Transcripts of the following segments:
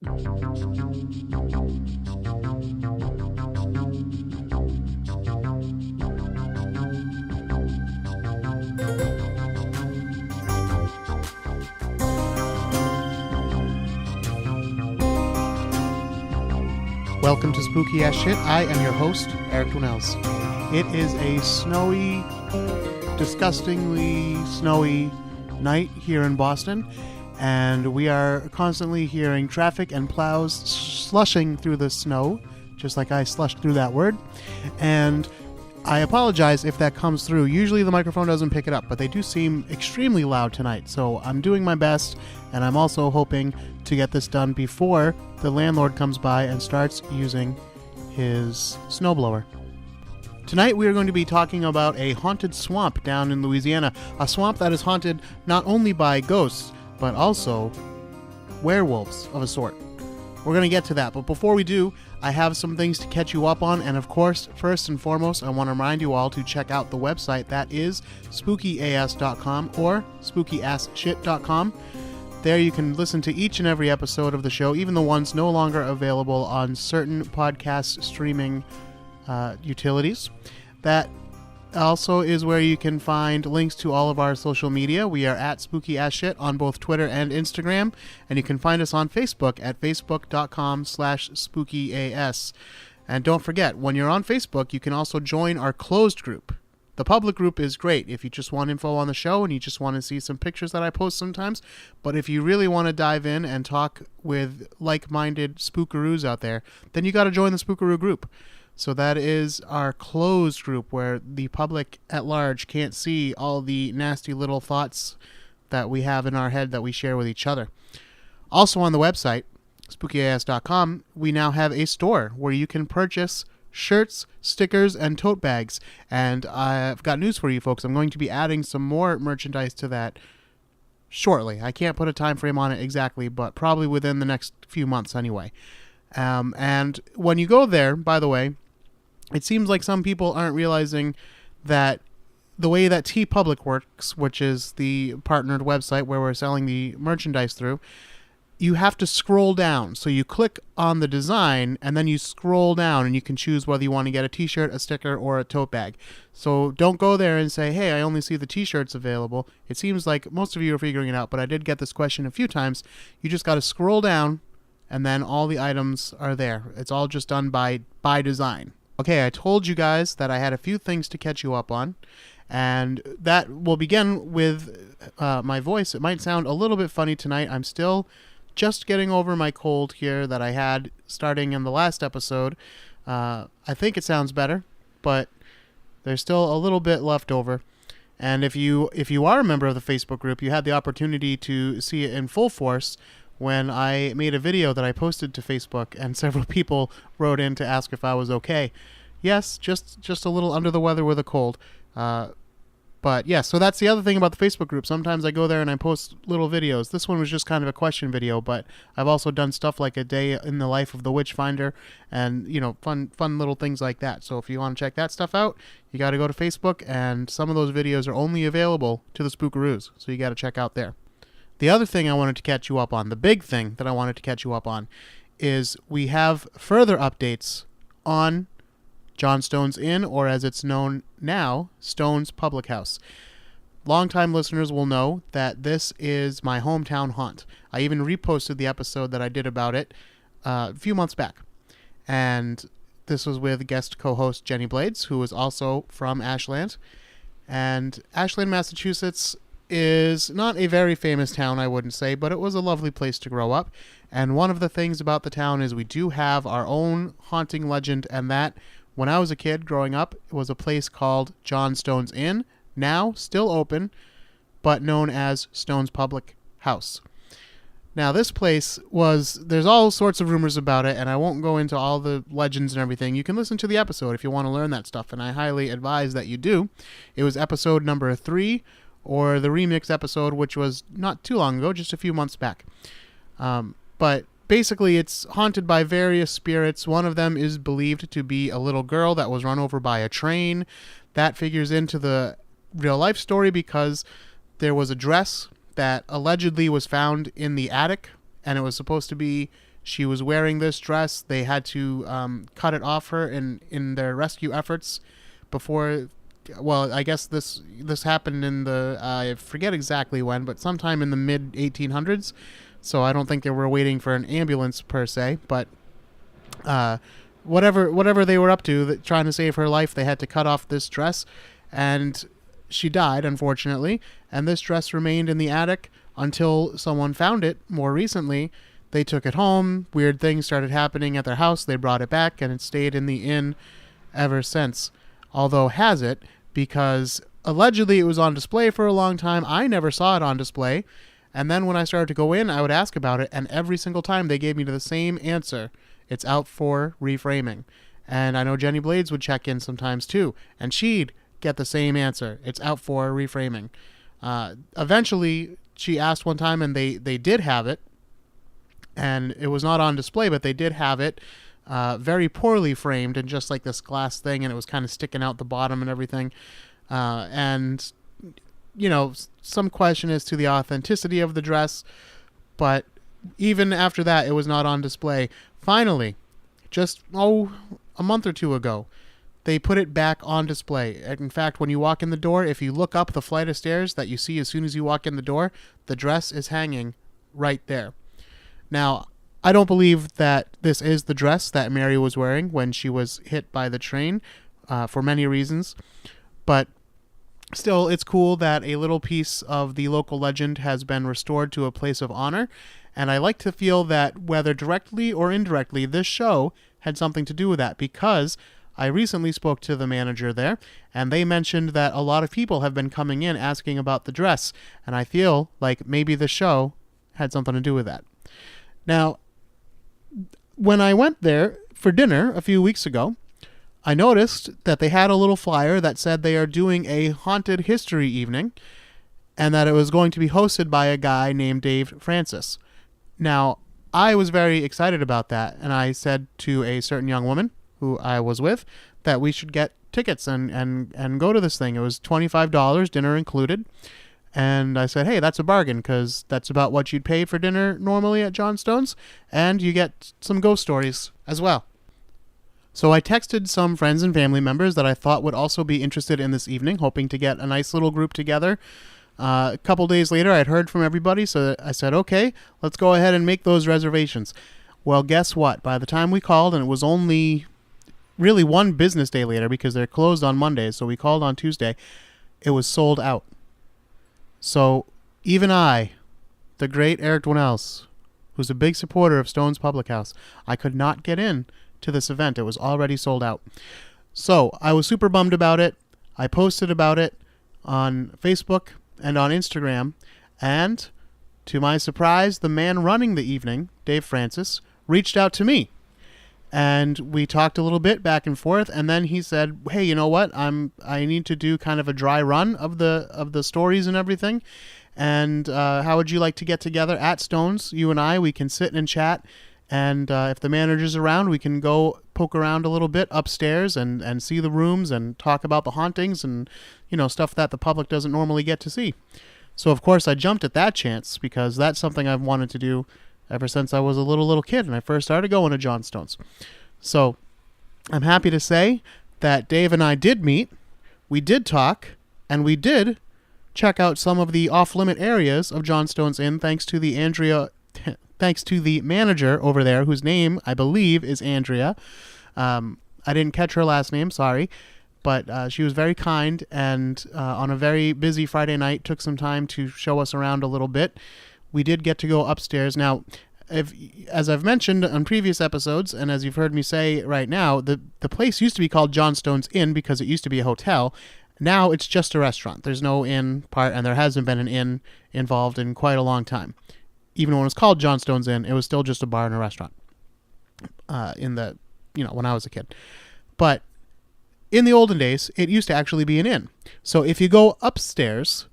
Welcome to Spooky Ass Shit. I am your host, Eric Dwinells. It is a snowy, disgustingly snowy night here in Boston, and we are constantly hearing traffic and plows slushing through the snow, just like I slushed through that word. And I apologize if that comes through. Usually the microphone doesn't pick it up, but they do seem extremely loud tonight, so I'm doing my best, and I'm also hoping to get this done before the landlord comes by and starts using his snowblower. Tonight we are going to be talking about a haunted swamp down in Louisiana, a swamp that is haunted not only by ghosts, but also werewolves of a sort. We're going to get to that, but before we do, I have some things to catch you up on, and of course, first and foremost, I want to remind you all to check out the website. That is spookyas.com or spookyasshit.com. There you can listen to each and every episode of the show, even the ones no longer available on certain podcast streaming utilities. That also is where you can find links to all of our social media. We are at Spooky Ass Shit on both Twitter and Instagram, and you can find us on Facebook at facebook.com/spookyas. And don't forget, when you're on Facebook, you can also join our closed group. The public group is great if you just want info on the show and you just want to see some pictures that I post sometimes. But if you really want to dive in and talk with like-minded spookaroos out there, then you got to join the Spookaroo group. So that is our closed group where the public at large can't see all the nasty little thoughts that we have in our head that we share with each other. Also on the website, spookyas.com, we now have a store where you can purchase shirts, stickers, and tote bags. And I've got news for you folks. I'm going to be adding some more merchandise to that shortly. I can't put a time frame on it exactly, but probably within the next few months anyway. And when you go there, by the way, it seems like some people aren't realizing that the way that TeePublic works, which is the partnered website where we're selling the merchandise through, you have to scroll down. So you click on the design and then you scroll down and you can choose whether you want to get a t-shirt, a sticker, or a tote bag. So don't go there and say, hey, I only see the t-shirts available. It seems like most of you are figuring it out, but I did get this question a few times. You just got to scroll down and then all the items are there. It's all just done by design. Okay, I told you guys that I had a few things to catch you up on, and that will begin with my voice. It might sound a little bit funny tonight. I'm still just getting over my cold here that I had starting in the last episode. I think it sounds better, but there's still a little bit left over. And if you are a member of the Facebook group, you had the opportunity to see it in full force when I made a video that I posted to Facebook, and several people wrote in to ask if I was okay. Yes, just a little under the weather with a cold. But yeah, so that's the other thing about the Facebook group. Sometimes I go there and I post little videos. This one was just kind of a question video, but I've also done stuff like a day in the life of the witch finder and, you know, fun little things like that. So if you want to check that stuff out, you got to go to Facebook, and some of those videos are only available to the Spookaroos, so you got to check out there. The other thing I wanted to catch you up on, the big thing that I wanted to catch you up on, is we have further updates on Johnstone's Inn, or as it's known now, Stone's Public House. Longtime listeners will know that this is my hometown haunt. I even reposted the episode that I did about it a few months back. And this was with guest co-host Jenny Blades, who is also from Ashland. And Ashland, Massachusetts is not a very famous town, I wouldn't say, but it was a lovely place to grow up. And one of the things about the town is we do have our own haunting legend, and that, when I was a kid growing up, it was a place called Johnstone's Inn, now still open, but known as Stone's Public House. Now, this place there's all sorts of rumors about it, and I won't go into all the legends and everything. You can listen to the episode if you want to learn that stuff, and I highly advise that you do. It was episode number 3, or the remix episode, which was not too long ago, just a few months back. But basically, it's haunted by various spirits. One of them is believed to be a little girl that was run over by a train. That figures into the real-life story because there was a dress that allegedly was found in the attic and it was supposed to be she was wearing this dress. They had to cut it off her in their rescue efforts before. Well, I guess this happened in the I forget exactly when, but sometime in the mid 1800s. So I don't think they were waiting for an ambulance per se, but whatever they were up to, trying to save her life, they had to cut off this dress, and she died, unfortunately. And this dress remained in the attic until someone found it more recently. They took it home. Weird things started happening at their house. They brought it back, and it stayed in the inn ever since. Although has it, because allegedly it was on display for a long time. I never saw it on display. And then when I started to go in, I would ask about it, and every single time they gave me the same answer. It's out for reframing. And I know Jenny Blades would check in sometimes too, and she'd get the same answer. It's out for reframing. Eventually, she asked one time, and they did have it. And it was not on display, but they did have it very poorly framed in just like this glass thing, and it was kind of sticking out the bottom and everything. And, you know, some question as to the authenticity of the dress, but even after that, it was not on display. Finally, just, a month or two ago, they put it back on display. In fact, when you walk in the door, if you look up the flight of stairs that you see as soon as you walk in the door, the dress is hanging right there. Now, I don't believe that this is the dress that Mary was wearing when she was hit by the train, for many reasons. But still, it's cool that a little piece of the local legend has been restored to a place of honor. And I like to feel that whether directly or indirectly, this show had something to do with that, because I recently spoke to the manager there, and they mentioned that a lot of people have been coming in asking about the dress. And I feel like maybe the show had something to do with that. Now, when I went there for dinner a few weeks ago, I noticed that they had a little flyer that said they are doing a haunted history evening, and that it was going to be hosted by a guy named Dave Francis. Now, I was very excited about that, and I said to a certain young woman who I was with that we should get tickets and go to this thing. It was $25, dinner included. And I said, hey, that's a bargain, because that's about what you'd pay for dinner normally at Johnstone's, and you get some ghost stories as well. So I texted some friends and family members that I thought would also be interested in this evening, hoping to get a nice little group together. A couple days later, I'd heard from everybody, so I said, okay, let's go ahead and make those reservations. Well, guess what? By the time we called, and it was only really one business day later, because they're closed on Mondays, so we called on Tuesday, it was sold out. So even I, the great Eric Dwinells, who's a big supporter of Stone's Public House, I could not get in to this event. It was already sold out. So I was super bummed about it. I posted about it on Facebook and on Instagram, and to my surprise, the man running the evening, Dave Francis, reached out to me. And we talked a little bit back and forth, and then he said, hey, you know what? I need to do kind of a dry run of the stories and everything. And how would you like to get together at Stone's? You and I, we can sit and chat. And if the manager's around, we can go poke around a little bit upstairs and see the rooms and talk about the hauntings and, you know, stuff that the public doesn't normally get to see. So, of course, I jumped at that chance, because that's something I've wanted to do ever since I was a little kid and I first started going to Johnstone's. So I'm happy to say that Dave and I did meet, we did talk, and we did check out some of the off-limit areas of Johnstone's Inn, thanks to the manager over there, whose name I believe is Andrea. I didn't catch her last name, sorry, but she was very kind, and on a very busy Friday night took some time to show us around a little bit. We did get to go upstairs. Now, as I've mentioned on previous episodes, and as you've heard me say right now, the place used to be called Johnstone's Inn because it used to be a hotel. Now it's just a restaurant. There's no inn part, and there hasn't been an inn involved in quite a long time. Even when it was called Johnstone's Inn, it was still just a bar and a restaurant when I was a kid. But in the olden days, it used to actually be an inn. So if you go upstairs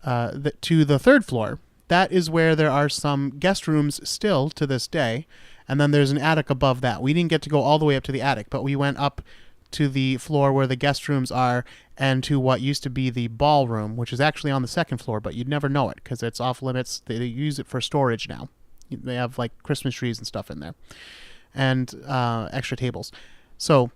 to the third floor, that is where there are some guest rooms still to this day, and then there's an attic above that. We didn't get to go all the way up to the attic, but we went up to the floor where the guest rooms are and to what used to be the ballroom, which is actually on the second floor, but you'd never know it because it's off limits. They use it for storage now. They have like Christmas trees and stuff in there, and extra tables. So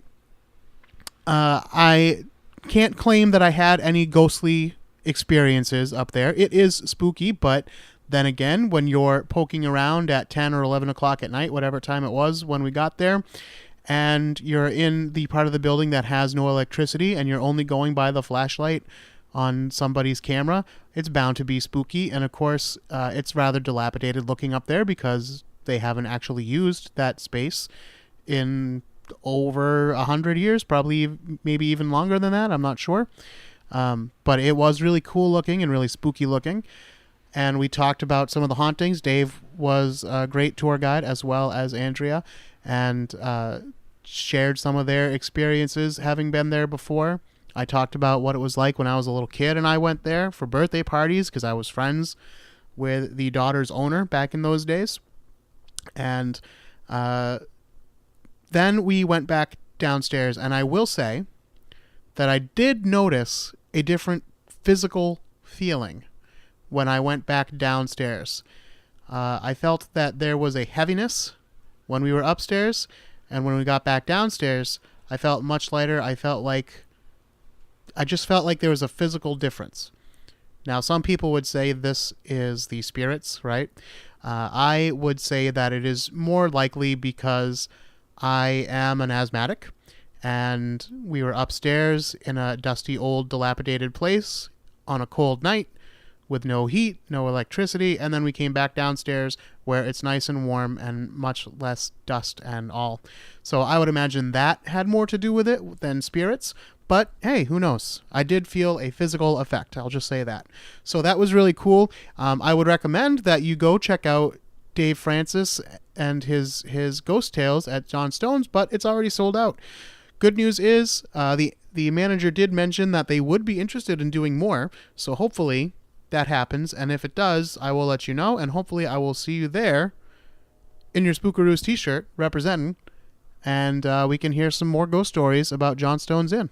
I can't claim that I had any ghostly experiences up there. It is spooky, but then again, when you're poking around at 10 or 11 o'clock at night, whatever time it was when we got there, and you're in the part of the building that has no electricity and you're only going by the flashlight on somebody's camera, it's bound to be spooky. And of course, it's rather dilapidated looking up there because they haven't actually used that space in over 100 years, probably maybe even longer than that. I'm not sure. But it was really cool looking and really spooky looking. And we talked about some of the hauntings. Dave was a great tour guide, as well as Andrea, and shared some of their experiences having been there before. I talked about what it was like when I was a little kid and I went there for birthday parties because I was friends with the daughter's owner back in those days. And then we went back downstairs, and I will say that I did notice a different physical feeling when I went back downstairs. I felt that there was a heaviness when we were upstairs, and when we got back downstairs, I felt much lighter. I just felt like there was a physical difference. Now, some people would say this is the spirits, right? I would say that it is more likely because I am an asthmatic, and we were upstairs in a dusty, old, dilapidated place on a cold night with no heat, no electricity, and then we came back downstairs where it's nice and warm and much less dust and all. So I would imagine that had more to do with it than spirits, but hey, who knows? I did feel a physical effect, I'll just say that. So that was really cool. I would recommend that you go check out Dave Francis and his Ghost Tales at John Stone's, but it's already sold out. Good news is the manager did mention that they would be interested in doing more, so hopefully that happens, and if it does, I will let you know, and hopefully I will see you there in your Spookaroos t-shirt representing, and we can hear some more ghost stories about John Stone's Inn.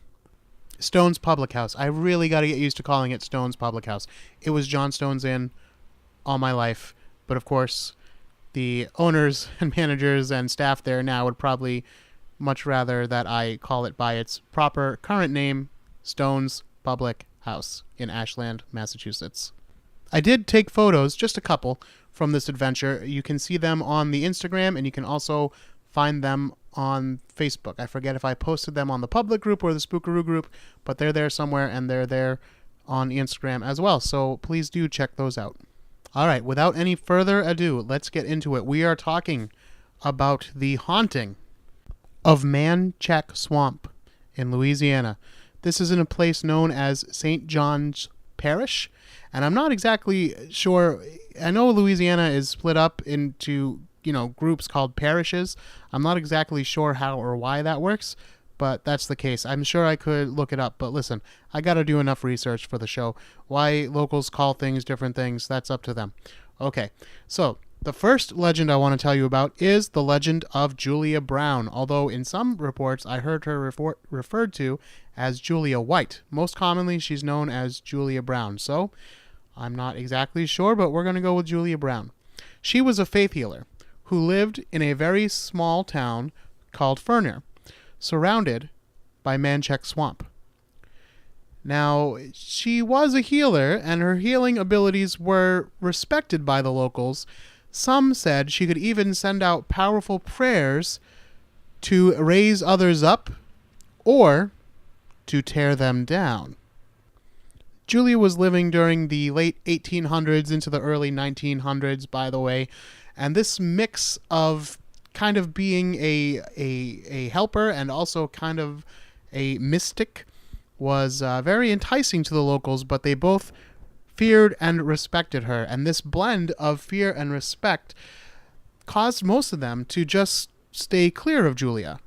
Stone's Public House. I really got to get used to calling it Stone's Public House. It was John Stone's Inn all my life, but of course the owners and managers and staff there now would probably much rather that I call it by its proper current name, Stone's Public House in Ashland, Massachusetts. I did take photos, just a couple, from this adventure. You can see them on the Instagram, and you can also find them on Facebook. I forget if I posted them on the public group or the Spookaroo group, but they're there somewhere, and they're there on Instagram as well. So please do check those out. All right, without any further ado, let's get into it. We are talking about the haunting of Manchac Swamp in Louisiana. This is in a place known as St. John's Parish, and I'm not exactly sure. I know Louisiana is split up into, groups called parishes. I'm not exactly sure how or why that works, but that's the case. I'm sure I could look it up, but listen, I got to do enough research for the show. Why locals call things different things, that's up to them. Okay, so the first legend I want to tell you about is the legend of Julia Brown, although in some reports I heard her referred to as Julia White. Most commonly, she's known as Julia Brown, so I'm not exactly sure, but we're going to go with Julia Brown. She was a faith healer who lived in a very small town called Ferner, surrounded by Manchac Swamp. Now, she was a healer, and her healing abilities were respected by the locals. Some said she could even send out powerful prayers to raise others up or to tear them down. Julia was living during the late 1800s into the early 1900s, by the way, and this mix of kind of being a helper and also kind of a mystic was very enticing to the locals, but they both feared and respected her, and this blend of fear and respect caused most of them to just stay clear of Julia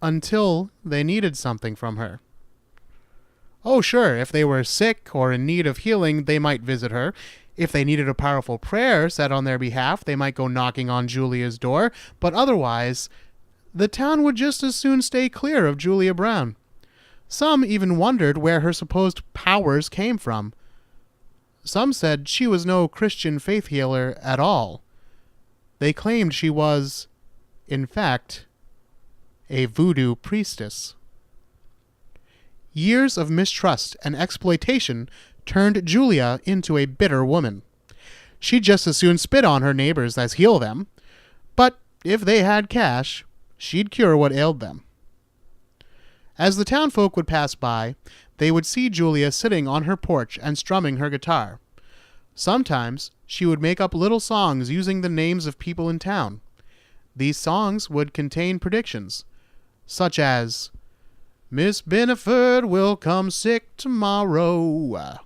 until they needed something from her. Oh, sure, if they were sick or in need of healing, they might visit her. If they needed a powerful prayer said on their behalf, they might go knocking on Julia's door, but otherwise, the town would just as soon stay clear of Julia Brown. Some even wondered where her supposed powers came from. Some said she was no Christian faith healer at all. They claimed she was, in fact, a voodoo priestess. Years of mistrust and exploitation turned Julia into a bitter woman. She'd just as soon spit on her neighbors as heal them, but if they had cash, she'd cure what ailed them. As the townfolk would pass by, they would see Julia sitting on her porch and strumming her guitar. Sometimes she would make up little songs using the names of people in town. These songs would contain predictions, such as, "Miss Beneford will come sick tomorrow."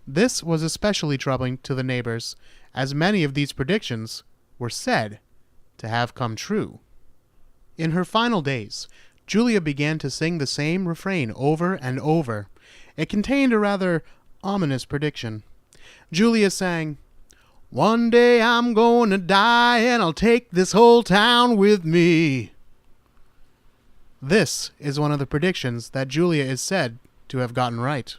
This was especially troubling to the neighbors, as many of these predictions were said to have come true. In her final days, Julia began to sing the same refrain over and over. It contained a rather ominous prediction. Julia sang, "One day I'm going to die and I'll take this whole town with me." This is one of the predictions that Julia is said to have gotten right.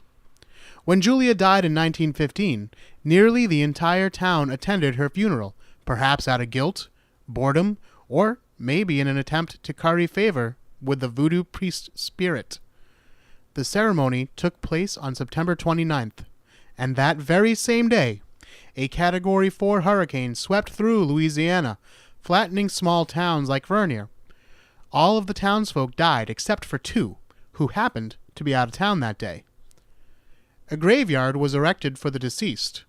When Julia died in 1915, nearly the entire town attended her funeral, perhaps out of guilt, boredom, or maybe in an attempt to curry favor with the voodoo priest spirit. The ceremony took place on September 29th, and that very same day, a Category 4 hurricane swept through Louisiana, flattening small towns like Vernier. All of the townsfolk died except for 2, who happened to be out of town that day. A graveyard was erected for the deceased.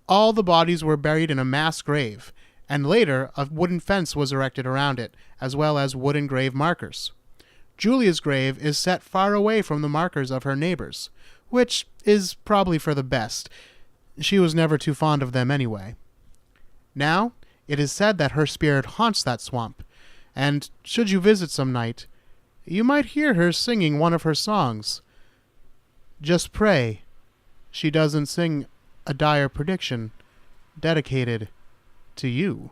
All the bodies were buried in a mass grave, and later a wooden fence was erected around it, as well as wooden grave markers. Julia's grave is set far away from the markers of her neighbors, which is probably for the best. She was never too fond of them anyway. Now, it is said that her spirit haunts that swamp, and should you visit some night, you might hear her singing one of her songs. Just pray she doesn't sing a dire prediction dedicated to you.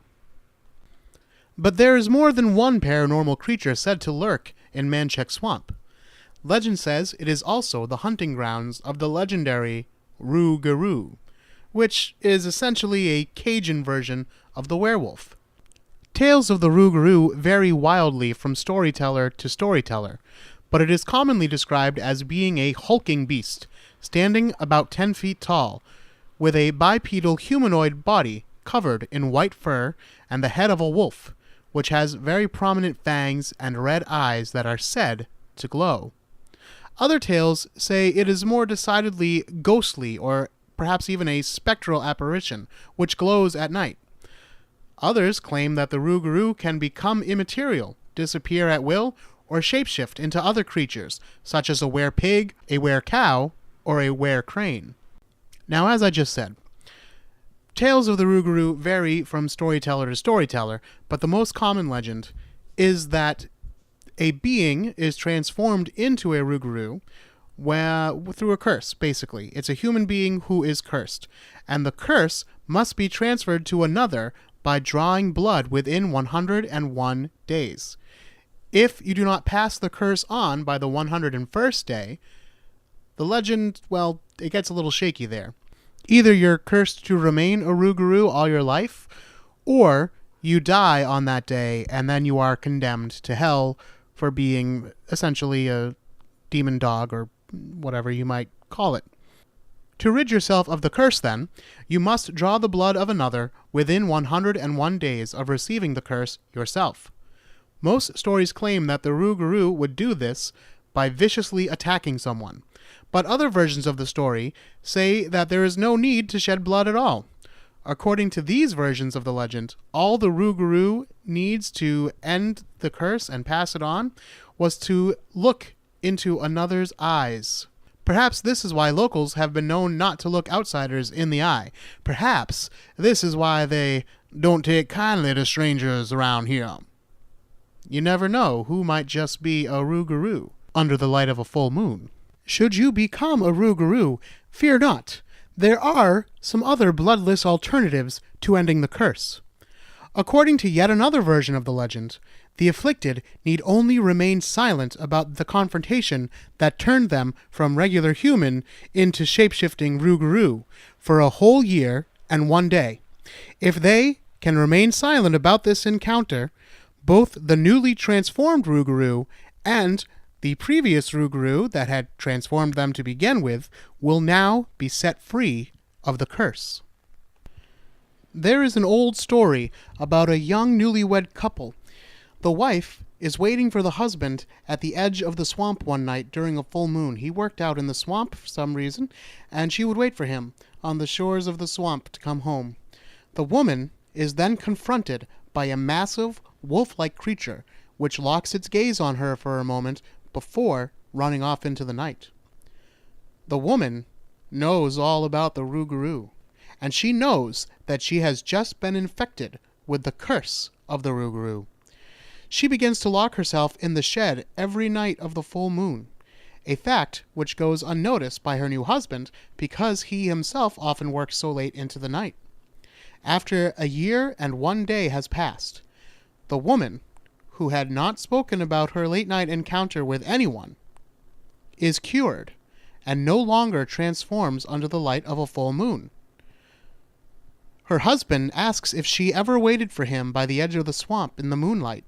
But there is more than one paranormal creature said to lurk in Manchac Swamp. Legend says it is also the hunting grounds of the legendary rougarou, which is essentially a Cajan version of the werewolf. Tales of the rougarou vary wildly from storyteller to storyteller, but it is commonly described as being a hulking beast, standing about 10 feet tall, with a bipedal humanoid body covered in white fur and the head of a wolf, which has very prominent fangs and red eyes that are said to glow. Other tales say it is more decidedly ghostly or perhaps even a spectral apparition, which glows at night. Others claim that the rougarou can become immaterial, disappear at will, or shapeshift into other creatures, such as a were-pig, a were-cow, or a were-crane. Now, as I just said, tales of the rougarou vary from storyteller to storyteller, but the most common legend is that a being is transformed into a rougarou through a curse, basically. It's a human being who is cursed, and the curse must be transferred to another by drawing blood within 101 days. If you do not pass the curse on by the 101st day, the legend, well, it gets a little shaky there. Either you're cursed to remain a rougarou all your life, or you die on that day and then you are condemned to hell for being essentially a demon dog or whatever you might call it. To rid yourself of the curse, then, you must draw the blood of another within 101 days of receiving the curse yourself. Most stories claim that the rougarou would do this by viciously attacking someone, but other versions of the story say that there is no need to shed blood at all. According to these versions of the legend, all the rougarou needs to end the curse and pass it on was to look into another's eyes. Perhaps this is why locals have been known not to look outsiders in the eye. Perhaps this is why they don't take kindly to strangers around here. You never know who might just be a rougarou under the light of a full moon. Should you become a rougarou, fear not. There are some other bloodless alternatives to ending the curse. According to yet another version of the legend, the afflicted need only remain silent about the confrontation that turned them from regular human into shape-shifting rougarou for a whole year and 1 day. If they can remain silent about this encounter, both the newly transformed rougarou and the previous rougarou that had transformed them to begin with will now be set free of the curse. There is an old story about a young newlywed couple. The wife is waiting for the husband at the edge of the swamp one night during a full moon. He worked out in the swamp for some reason, and she would wait for him on the shores of the swamp to come home. The woman is then confronted by a massive wolf-like creature, which locks its gaze on her for a moment before running off into the night. The woman knows all about the rougarou, and she knows that she has just been infected with the curse of the rougarou. She begins to lock herself in the shed every night of the full moon, a fact which goes unnoticed by her new husband because he himself often works so late into the night. After a year and 1 day has passed, the woman, who had not spoken about her late-night encounter with anyone, is cured and no longer transforms under the light of a full moon. Her husband asks if she ever waited for him by the edge of the swamp in the moonlight.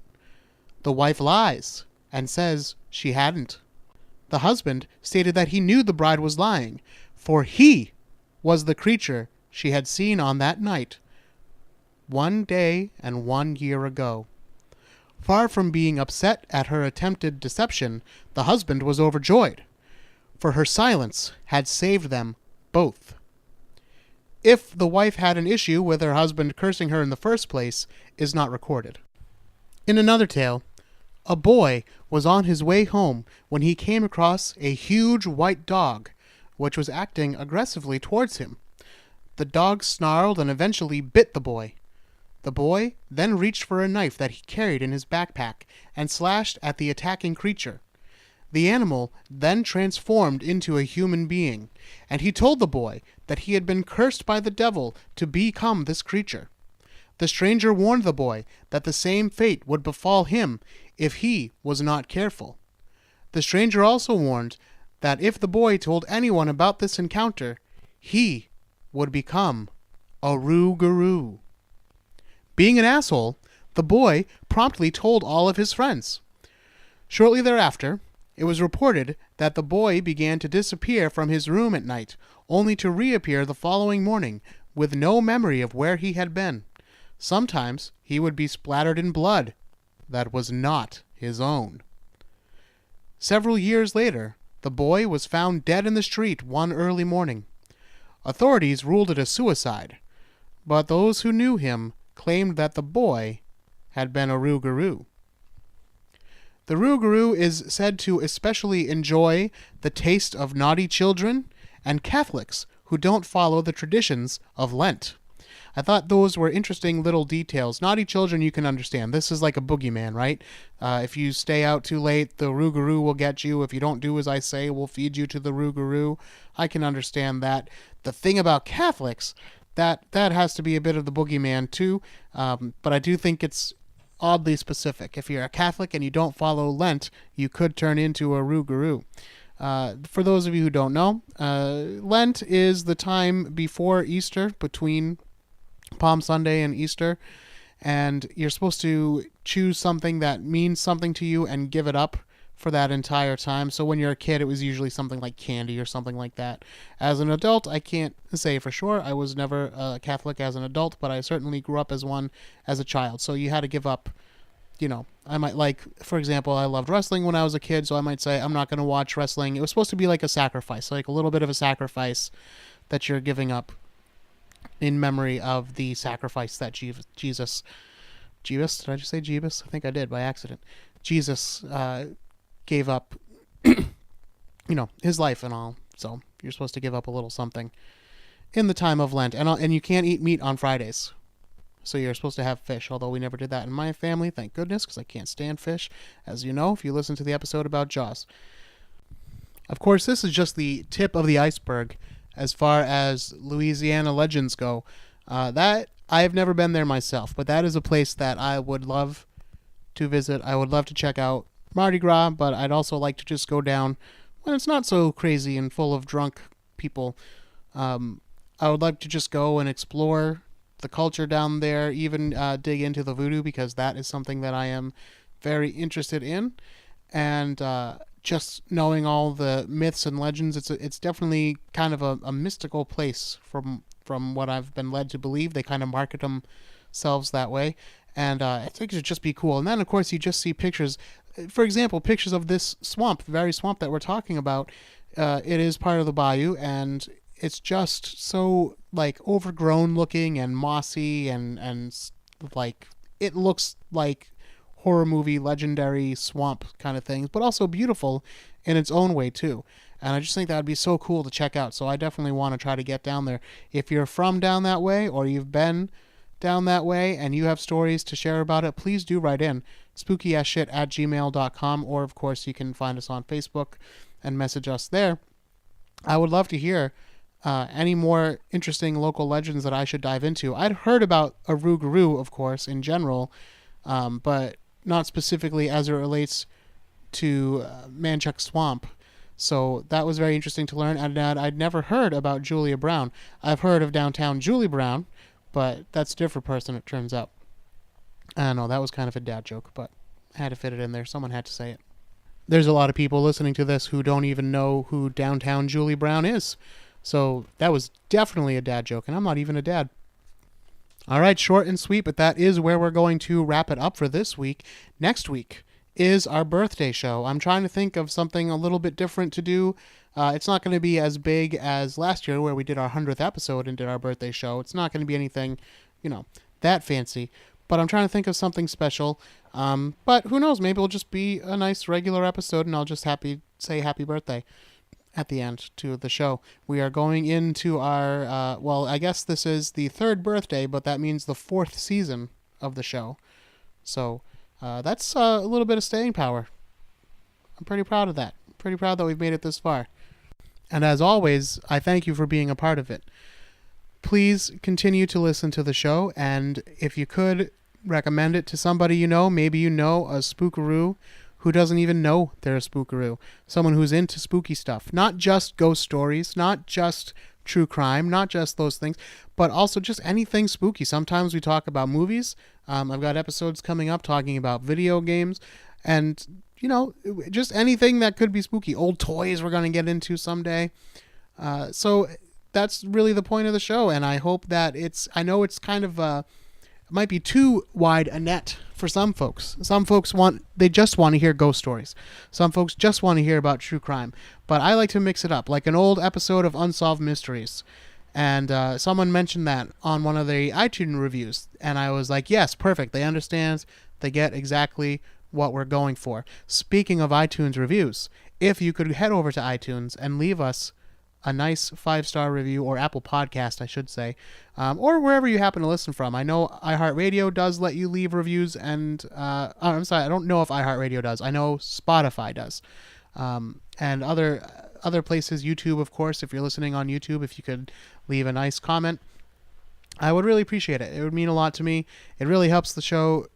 The wife lies and says she hadn't. The husband stated that he knew the bride was lying, for he was the creature she had seen on that night 1 day and 1 year ago. Far from being upset at her attempted deception, the husband was overjoyed, for her silence had saved them both. If the wife had an issue with her husband cursing her in the first place is not recorded. In another tale, a boy was on his way home when he came across a huge white dog, which was acting aggressively towards him. The dog snarled and eventually bit the boy. The boy then reached for a knife that he carried in his backpack and slashed at the attacking creature. The animal then transformed into a human being, and he told the boy that he had been cursed by the devil to become this creature. The stranger warned the boy that the same fate would befall him if he was not careful. The stranger also warned that if the boy told anyone about this encounter, he would become a rougarou. Being an asshole, the boy promptly told all of his friends. Shortly thereafter, it was reported that the boy began to disappear from his room at night, only to reappear the following morning with no memory of where he had been. Sometimes he would be splattered in blood that was not his own. Several years later, the boy was found dead in the street one early morning. Authorities ruled it a suicide, but those who knew him claimed that the boy had been a rougarou. The rougarou is said to especially enjoy the taste of naughty children and Catholics who don't follow the traditions of Lent. I thought those were interesting little details. Naughty children you can understand. This is like a boogeyman, right? If you stay out too late, the rougarou will get you. If you don't do as I say, we'll feed you to the rougarou. I can understand that. The thing about Catholics, that has to be a bit of the boogeyman too, but I do think it's oddly specific. If you're a Catholic and you don't follow Lent, you could turn into a rougarou. For those of you who don't know, Lent is the time before Easter, between Palm Sunday and Easter, and you're supposed to choose something that means something to you and give it up for that entire time. So when you're a kid, it was usually something like candy or something like that. As an adult, I can't say for sure. I was never a Catholic as an adult, but I certainly grew up as one as a child. So you had to give up, I might like, for example, I loved wrestling when I was a kid, so I might say, I'm not going to watch wrestling. It was supposed to be like a sacrifice, like a little bit of a sacrifice that you're giving up in memory of the sacrifice that Jesus, did I just say Jeebus? I think I did by accident. Jesus gave up, his life and all. So you're supposed to give up a little something in the time of Lent. And you can't eat meat on Fridays. So you're supposed to have fish, although we never did that in my family, thank goodness, because I can't stand fish, as you know, if you listen to the episode about Jaws. Of course, this is just the tip of the iceberg as far as Louisiana legends go. That I have never been there myself, but that is a place that I would love to visit. I would love to check out Mardi Gras, but I'd also like to just go down when it's not so crazy and full of drunk people. I would like to just go and explore the culture down there, even dig into the voodoo, because that is something that I am very interested in. And just knowing all the myths and legends, it's definitely kind of a mystical place from what I've been led to believe. They kind of market themselves that way. And I think it would just be cool. And then, of course, you just see pictures. For example, pictures of this swamp, the very swamp that we're talking about. It is part of the bayou, and it's just so, like, overgrown looking and mossy and like, it looks like horror movie, legendary swamp kind of things, but also beautiful in its own way, too. And I just think that would be so cool to check out. So I definitely want to try to get down there. If you're from down that way, or you've been down that way and you have stories to share about it, please do write in spookyasshit@gmail.com, or of course you can find us on Facebook and message us there. I would love to hear any more interesting local legends that I should dive into. I'd heard about a rougarou, of course, in general, but not specifically as it relates to Manchac Swamp. So that was very interesting to learn, and I'd never heard about Julia Brown. I've heard of downtown Julie Brown, but that's a different person, it turns out. I don't know, that was kind of a dad joke, but I had to fit it in there. Someone had to say it. There's a lot of people listening to this who don't even know who downtown Julie Brown is. So that was definitely a dad joke, and I'm not even a dad. All right, short and sweet, but that is where we're going to wrap it up for this week. Next week is our birthday show. I'm trying to think of something a little bit different to do. It's not going to be as big as last year where we did our 100th episode and did our birthday show. It's not going to be anything, that fancy. But I'm trying to think of something special. But who knows? Maybe it'll just be a nice regular episode, and I'll just say happy birthday at the end to the show. We are going into our, I guess this is the third birthday, but that means the fourth season of the show. So that's a little bit of staying power. I'm pretty proud of that. Pretty proud that we've made it this far. And as always, I thank you for being a part of it. Please continue to listen to the show, and if you could, recommend it to somebody you know. Maybe you know a spookaroo who doesn't even know they're a spookaroo. Someone who's into spooky stuff. Not just ghost stories, not just true crime, not just those things, but also just anything spooky. Sometimes we talk about movies. I've got episodes coming up talking about video games, and just anything that could be spooky. Old toys we're going to get into someday. So that's really the point of the show, and I hope that I know it's kind of might be too wide a net for some folks. Some folks just want to hear ghost stories. Some folks just want to hear about true crime. But I like to mix it up, like an old episode of Unsolved Mysteries. And someone mentioned that on one of the iTunes reviews, and I was like, yes, perfect. They understand. They get exactly what we're going for. Speaking of iTunes reviews, if you could head over to iTunes and leave us a nice 5-star review, or Apple Podcast, I should say, or wherever you happen to listen from. I know iHeartRadio does let you leave reviews, and I'm sorry, I don't know if iHeartRadio does. I know Spotify does, and other places. YouTube, of course. If you're listening on YouTube, if you could leave a nice comment, I would really appreciate it. It would mean a lot to me. It really helps the show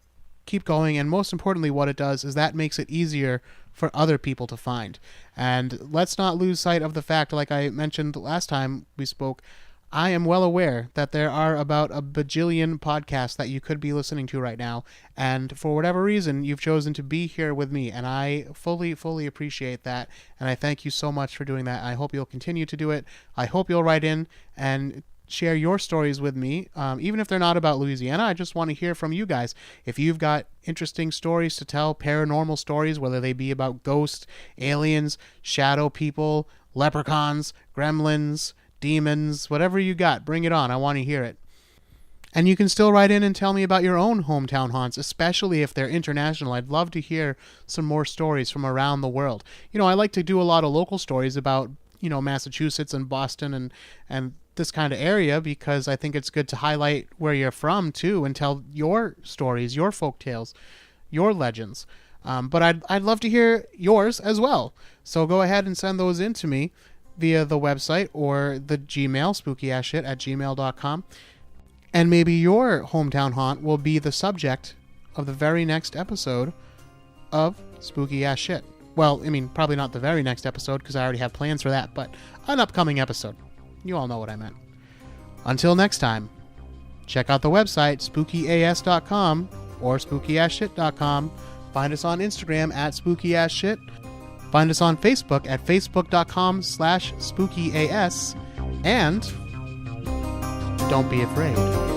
keep going, and most importantly, what it does is that makes it easier for other people to find. And let's not lose sight of the fact, like I mentioned last time we spoke, I am well aware that there are about a bajillion podcasts that you could be listening to right now, and for whatever reason, you've chosen to be here with me, and I fully, fully appreciate that, and I thank you so much for doing that. I hope you'll continue to do it. I hope you'll write in and share your stories with me, even if they're not about Louisiana. I just want to hear from you guys. If you've got interesting stories to tell, paranormal stories, whether they be about ghosts, aliens, shadow people, leprechauns, gremlins, demons, whatever you got, bring it on. I want to hear it. And you can still write in and tell me about your own hometown haunts, especially if they're international. I'd love to hear some more stories from around the world. I like to do a lot of local stories about, Massachusetts and Boston and this kind of area, because I think it's good to highlight where you're from too, and tell your stories, your folk tales, your legends. But I'd love to hear yours as well. So go ahead and send those in to me via the website or the Gmail, spookyasshit@gmail.com. And maybe your hometown haunt will be the subject of the very next episode of Spooky Ass Shit. Well, probably not the very next episode, because I already have plans for that, but an upcoming episode. You all know what I meant. Until next time, Check out the website, spookyas.com or spookyasshit.com. Find us on Instagram at spookyasshit. Find us on Facebook at facebook.com/spookyas. And don't be afraid.